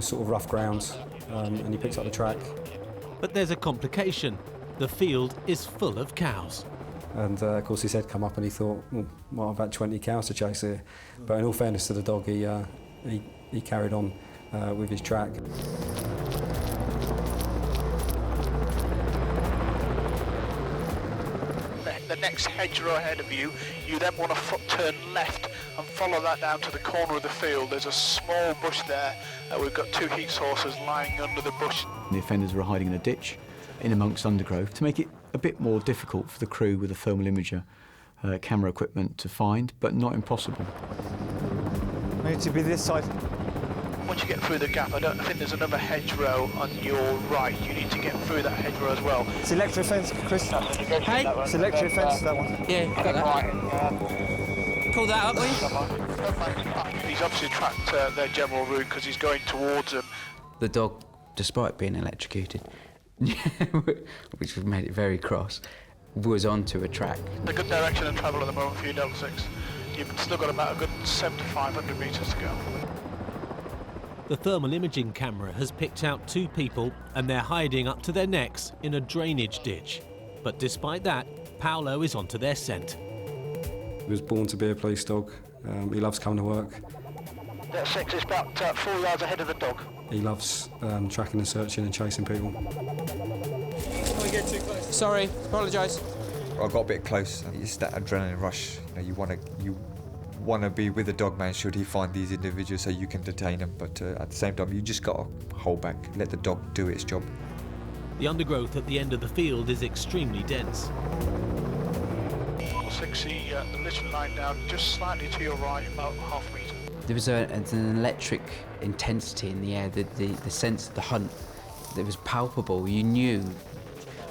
sort of rough ground, and he picked up the track. But there's a complication. The field is full of cows. And of course his head come up and he thought, well, might have about 20 cows to chase here. But in all fairness to the dog, he carried on with his track. The next hedgerow ahead of you, you then want to turn left and follow that down to the corner of the field. There's a small bush there. We've got 2 heat sources lying under the bush. The offenders were hiding in a ditch in amongst undergrowth to make it a bit more difficult for the crew with a thermal imager camera equipment to find, but not impossible. We need to be this side. Once you get through the gap, I think there's another hedgerow on your right. You need to get through that hedgerow as well. It's electric fence, Chris. Hey? It's electric fence, that one. Yeah, got that. Pull that up, please. He's obviously tracked their general route because he's going towards them. The dog, despite being electrocuted, which made it very cross, was onto a track. A good direction of travel at the moment for you, Delta 6. You've still got about a good 7,500 metres to go. The thermal imaging camera has picked out 2 people and they're hiding up to their necks in a drainage ditch. But despite that, Paolo is onto their scent. He was born to be a police dog. He loves coming to work. Delta 6 is about 4 yards ahead of the dog. He loves tracking and searching and chasing people. Sorry, apologise. I got a bit close. It's that adrenaline rush. You want to be with the dog man should he find these individuals so you can detain them. But at the same time, you just got to hold back, let the dog do its job. The undergrowth at the end of the field is extremely dense. 6, see the litter line down just slightly to your right, about half metre. There was an electric intensity in the air, the sense of the hunt that was palpable. You knew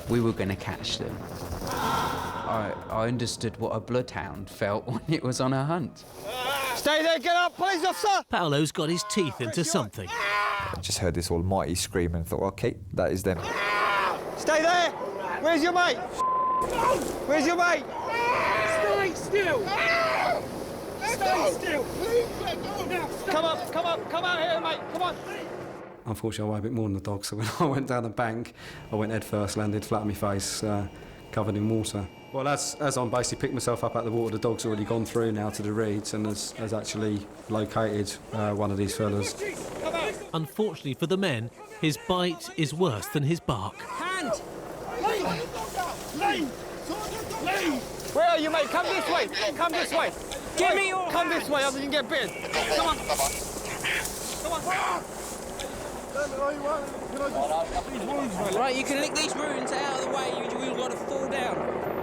we were going to catch them. I understood what a bloodhound felt when it was on a hunt. Stay there, get up, police officer! Paolo's got his teeth into something. I just heard this almighty scream and thought, OK, that is them. Stay there! Where's your mate? Where's your mate? Stay still! Stay still! Please let go now! Come out here, mate, come on! Unfortunately, I weigh a bit more than the dog, so when I went down the bank, I went head first, landed flat on my face, covered in water. Well, as I'm basically picked myself up out of the water, the dog's already gone through now to the reeds and has actually located one of these fellas. Unfortunately for the men, his bite is worse than his bark. Hand! Lean! Where are you, mate? Come this way! Come this way! Give me your Come this way, otherwise you can get bitten. Come on! Come on! Right, you can lick these wounds out of the way, you've got to fall down.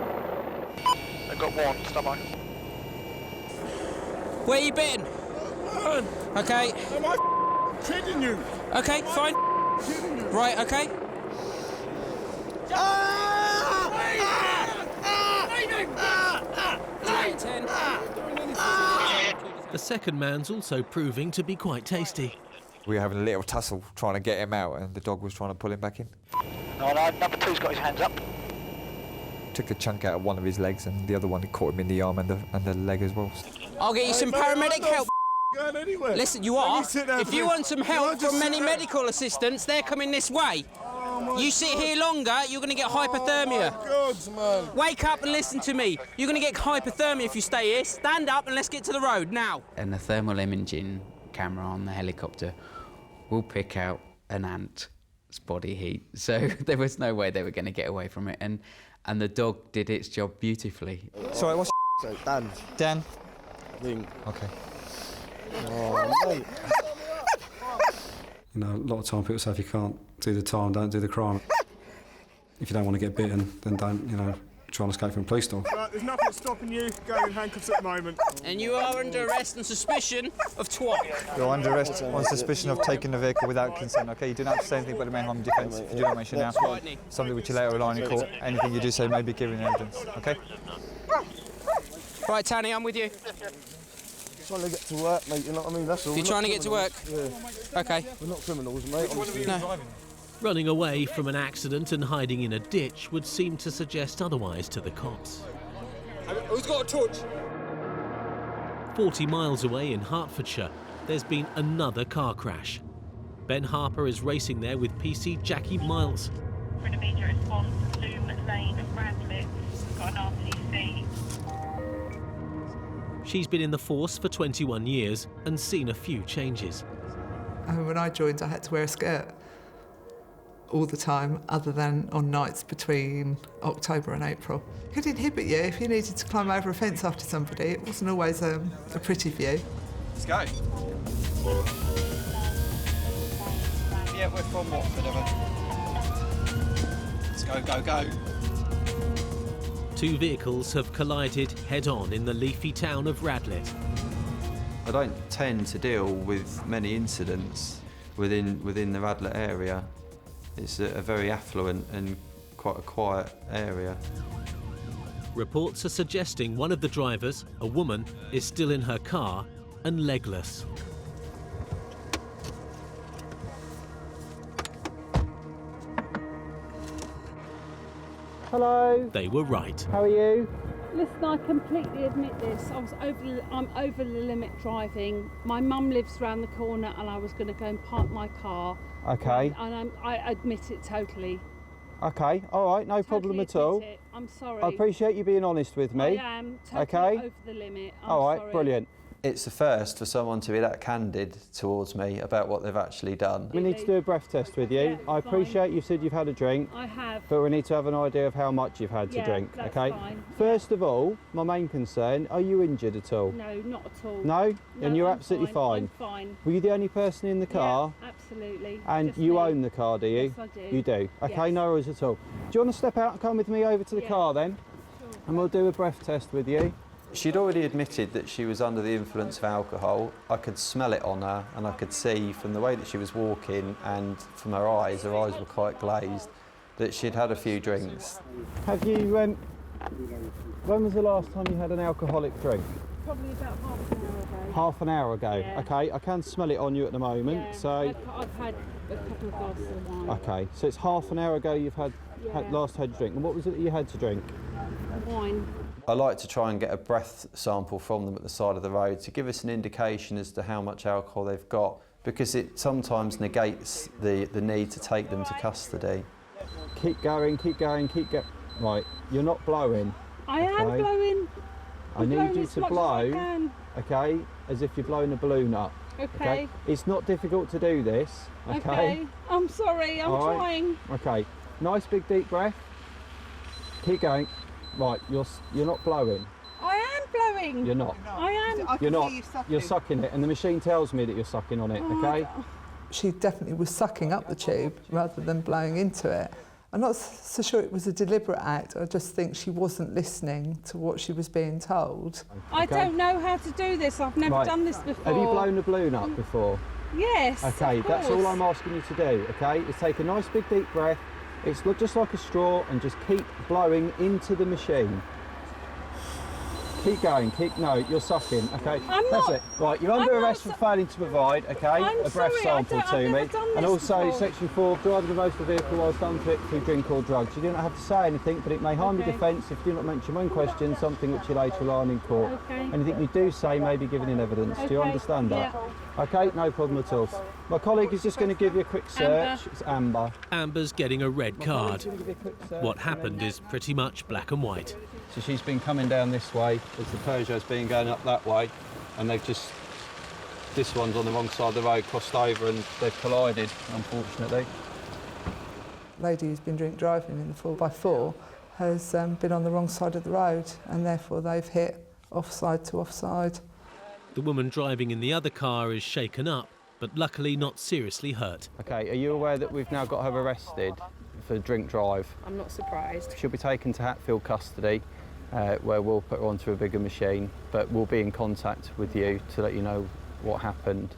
I've got one, stand by. Where you bitten? Okay. Am I kidding you? Okay, fine. Right, okay. The second man's also proving to be quite tasty. We were having a little tussle trying to get him out, and the dog was trying to pull him back in. No, number two's got his hands up. Took a chunk out of one of his legs, and the other one caught him in the arm and the leg as well. I'll get you some paramedic help. Listen, you are. If you want some help from any medical assistants, they're coming this way. You sit here longer, you're going to get hypothermia. God, man. Wake up and listen to me. You're going to get hypothermia if you stay here. Stand up and let's get to the road now. And the thermal imaging camera on the helicopter will pick out an ant's body heat. So there was no way they were going to get away from it. And the dog did its job beautifully. Sorry, what's So, Dan. Dan? Ring. Okay. Oh, mate. You know, a lot of time people say if you can't do the time, don't do the crime. If you don't want to get bitten, then don't, you know, try and escape from a police dog. Right, there's nothing stopping you going in handcuffs at the moment. And you are under arrest on suspicion of twat. You're under arrest on suspicion of taking the vehicle without consent, OK? You do not have to say anything but the main harm defence. If you do not mention now, something which you later rely on in court. Anything you do say may be given evidence, OK? Right, Tanny, I'm with you. Trying to get to work, mate, you know what I mean? That's all. You're trying to get to work? Yeah. OK. We're not criminals, mate. Honestly. No. Running away from an accident and hiding in a ditch would seem to suggest otherwise to the cops. Who's got a torch? 40 miles away in Hertfordshire, there's been another car crash. Ben Harper is racing there with PC Jackie Miles. For an immediate response, Loom Lane, Bradley, got an RTC. She's been in the force for 21 years and seen a few changes. When I joined, I had to wear a skirt all the time, other than on nights between October and April. It could inhibit you if you needed to climb over a fence after somebody. It wasn't always a pretty view. Let's go. Yeah, we're from Watford, Let's go, go, go. Two vehicles have collided head-on in the leafy town of Radlett. I don't tend to deal with many incidents within the Radlett area. It's a very affluent and quite a quiet area. Reports are suggesting one of the drivers, a woman, is still in her car and legless. Hello. They were right. How are you? Listen, I completely admit this. I'm over the limit driving. My mum lives round the corner and I was going to go and park my car. Okay. And I admit it totally. Okay, all right, no problem at all. It. I'm sorry. I appreciate you being honest with me. I am totally okay. over the limit. I'm all right, sorry. brilliant. It's the first for someone to be that candid towards me about what they've actually done. We need to do a breath test with you. Yeah, I appreciate you said you've had a drink. I have. But we need to have an idea of how much you've had to drink, that's okay? Fine. First of all, my main concern, are you injured at all? No, not at all. No? And you're I'm absolutely fine. I'm fine. Were you the only person in the car? Yeah, absolutely. And Just you me. own the car, do you? Yes, I do. You do? Okay, Yes. no worries at all. Do you want to step out and come with me over to the car then? Sure. And we'll do a breath test with you. She'd already admitted that she was under the influence of alcohol. I could smell it on her, and I could see from the way that she was walking and from her eyes were quite glazed, that she'd had a few drinks. Have you, when was the last time you had an alcoholic drink? Probably about half an hour ago. Half an hour ago, Yeah. okay. I can smell it on you at the moment, Yeah. so... I've had a couple of glasses of wine. Okay, so it's half an hour ago you've had last had a drink. And what was it that you had to drink? Wine. I like to try and get a breath sample from them at the side of the road to give us an indication as to how much alcohol they've got, because it sometimes negates the need to take them to custody. Keep going, keep going, keep going. Right, you're not blowing. I am Okay. blowing. I need you to blow, okay, as if you're blowing a balloon up. Okay. It's not difficult to do this, okay? I'm sorry, I'm All right. trying. Okay, nice big deep breath. Keep going. Right, you're not blowing. I am blowing. You're not. I am. You're not. You're sucking it, and the machine tells me that you're sucking on it, okay? She definitely was sucking up the tube rather than blowing into it. I'm not so sure it was a deliberate act. I just think she wasn't listening to what she was being told. I don't know how to do this. I've never done this before. Have you blown a balloon up before? Yes. Okay, of that's all course. I'm asking you to do, okay? Is take a nice big deep breath. It's just like a straw, and just keep blowing into the machine. Keep going, no, you're sucking, okay? I'm That's not. it. Right, you're under arrest for failing to provide, okay, I'm a breath sorry, sample I've to never me. done And this also before. section 4, driving a motor vehicle whilst unfit to drink or drugs. You do not have to say anything, but it may harm your defence if you do not mention when questioned something which you later rely on in court. Okay. Anything you do say may be given in evidence. Do you Okay, understand that? yeah. Okay, no problem at all. My colleague is just going to give you a quick search. Amber. It's Amber. Amber's getting a red card. Give you a quick search. What happened is pretty much black and white. So she's been coming down this way as the Peugeot's been going up that way, and they've just, this one's on the wrong side of the road, crossed over, and they've collided, unfortunately. Lady who's been drink driving in the 4x4 has been on the wrong side of the road, and therefore they've hit offside to offside. The woman driving in the other car is shaken up, but luckily not seriously hurt. Okay, are you aware that we've now got her arrested for drink drive? I'm not surprised. She'll be taken to Hatfield custody, where we'll put her onto a bigger machine, but we'll be in contact with you to let you know what happened.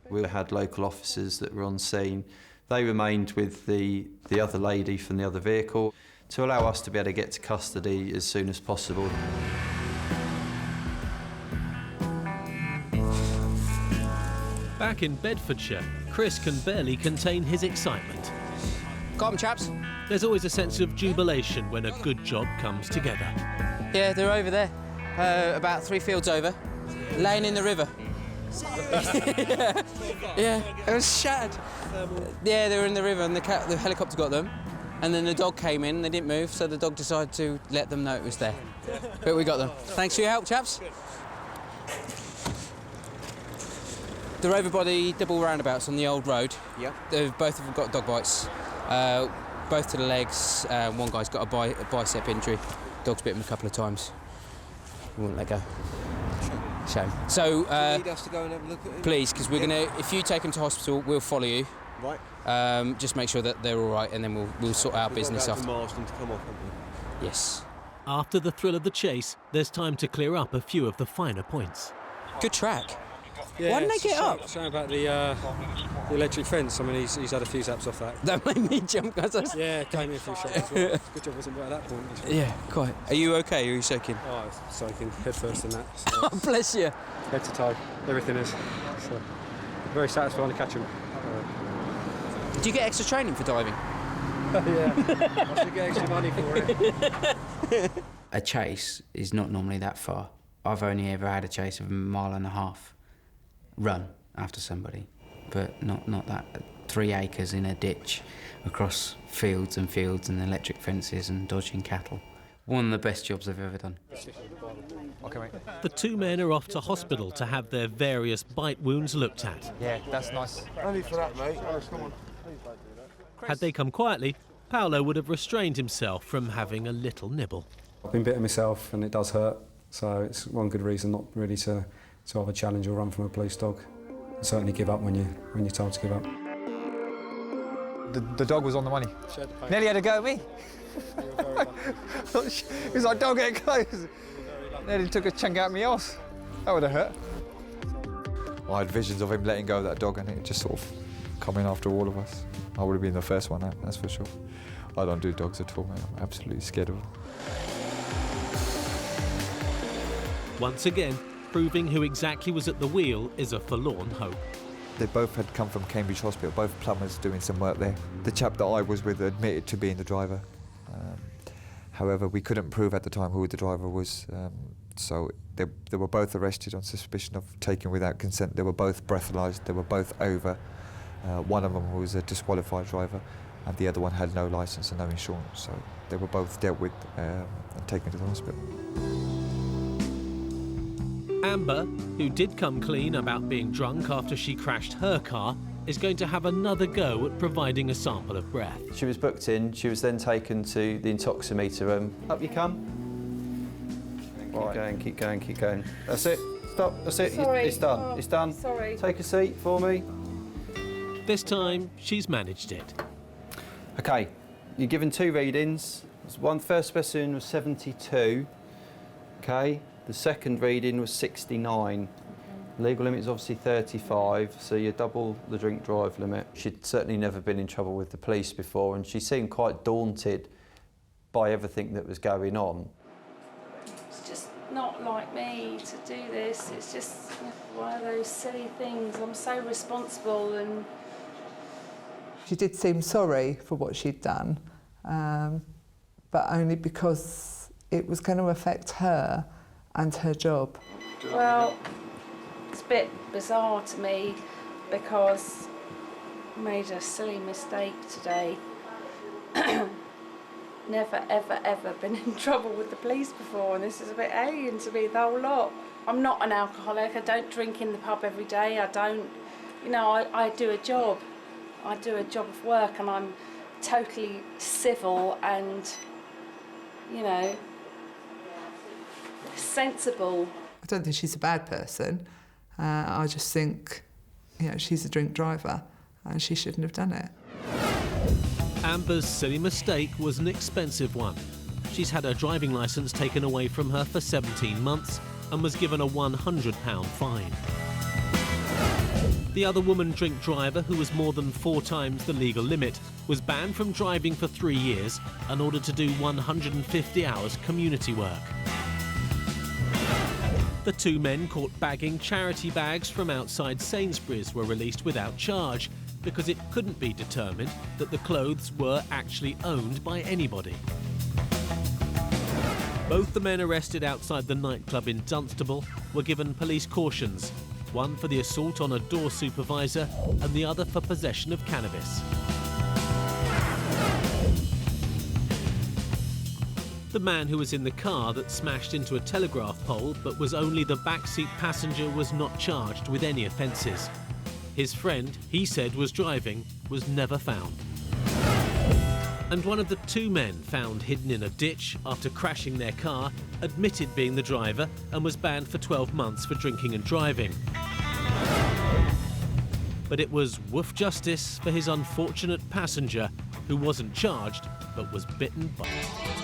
We had local officers that were on scene. They remained with the other lady from the other vehicle to allow us to be able to get to custody as soon as possible. Back in Bedfordshire, Chris can barely contain his excitement. Got 'em, chaps. There's always a sense of jubilation when a good job comes together. Yeah, they're over there, about 3 fields over, laying in the river. yeah, it was shattered. Yeah, they were in the river and the helicopter got them. And then the dog came in, they didn't move, so the dog decided to let them know it was there. But we got them. Thanks for your help, chaps. They're over by the double roundabouts on the old road. Yep. Both of them got dog bites. Both to the legs. One guy's got a bicep injury. Dog's bit him a couple of times. He wouldn't let go. Shame. So, Do you need us to go and have a look at it? please, because we're gonna. If you take them to hospital, we'll follow you. Right. Just make sure that they're all right, and then we'll sort out business after. after. Marsden to come off, haven't we? Yes. After the thrill of the chase, there's time to clear up a few of the finer points. Good track. Yeah, Why didn't they get up? Something about the electric fence. I mean, he's had a few zaps off that. That made me jump. Yeah, came in for a shot as well. Good job wasn't at that point. Yeah, quite. Are you okay? Or are you soaking? Oh, I was soaking head first in that. So Oh, bless you. head to toe, everything is. So very satisfying to catch him. Do you get extra training for diving? Yeah, I should get extra money for it. A chase is not normally that far. I've only ever had a chase of 1.5 miles run after somebody, but not that. 3 acres in a ditch across fields and electric fences and dodging cattle. One of the best jobs I've ever done. Okay, mate. The two men are off to hospital to have their various bite wounds looked at. Yeah, that's nice. Only for that, mate. Come on. Had they come quietly, Paolo would have restrained himself from having a little nibble. I've been bitten myself and it does hurt, so it's one good reason not really to have a challenge or run from a police dog. Certainly give up when you're told to give up. The dog was on the money. Nearly had a go at me. He was like, don't get close. Nearly took a chunk out of my arse. That would have hurt. I had visions of him letting go of that dog and it just sort of coming after all of us. I would have been the first one out, that's for sure. I don't do dogs at all, mate. I'm absolutely scared of them. Once again, proving who exactly was at the wheel is a forlorn hope. They both had come from Cambridge Hospital, both plumbers doing some work there. The chap that I was with admitted to being the driver. However, we couldn't prove at the time who the driver was, so they were both arrested on suspicion of taking without consent. They were both breathalyzed, they were both over. One of them was a disqualified driver, and the other one had no licence and no insurance. So they were both dealt with and taken to the hospital. Amber, who did come clean about being drunk after she crashed her car, is going to have another go at providing a sample of breath. She was booked in, she was then taken to the intoximeter room. Up you come. Keep going, keep going, keep going. That's it, stop, that's it, Sorry. it's done, Oh, it's done. sorry. Take a seat for me. This time, she's managed it. Okay, you're given 2 readings. First specimen was 72, okay? The second reading was 69. Legal limit is obviously 35, so you double the drink drive limit. She'd certainly never been in trouble with the police before, and she seemed quite daunted by everything that was going on. It's just not like me to do this. It's just one of those silly things. I'm so responsible, and She did seem sorry for what she'd done, but only because it was going to affect her and her job. well, it's a bit bizarre to me because I made a silly mistake today. Never, ever, ever been in trouble with the police before, and this is a bit alien to me, the whole lot. I'm not an alcoholic. I don't drink in the pub every day. I don't, I do a job. I do a job of work, and I'm totally civil and, sensible. I don't think she's a bad person. I just think, she's a drink driver and she shouldn't have done it. Amber's silly mistake was an expensive one. She's had her driving licence taken away from her for 17 months and was given a £100 fine. The other woman drink driver, who was more than 4 times the legal limit, was banned from driving for 3 years and ordered to do 150 hours community work. The 2 men caught bagging charity bags from outside Sainsbury's were released without charge because it couldn't be determined that the clothes were actually owned by anybody. Both the men arrested outside the nightclub in Dunstable were given police cautions, one for the assault on a door supervisor and the other for possession of cannabis. The man who was in the car that smashed into a telegraph pole but was only the backseat passenger was not charged with any offences. His friend, he said was driving, was never found. And one of the 2 men found hidden in a ditch after crashing their car admitted being the driver and was banned for 12 months for drinking and driving. But it was woof justice for his unfortunate passenger who wasn't charged but was bitten by it.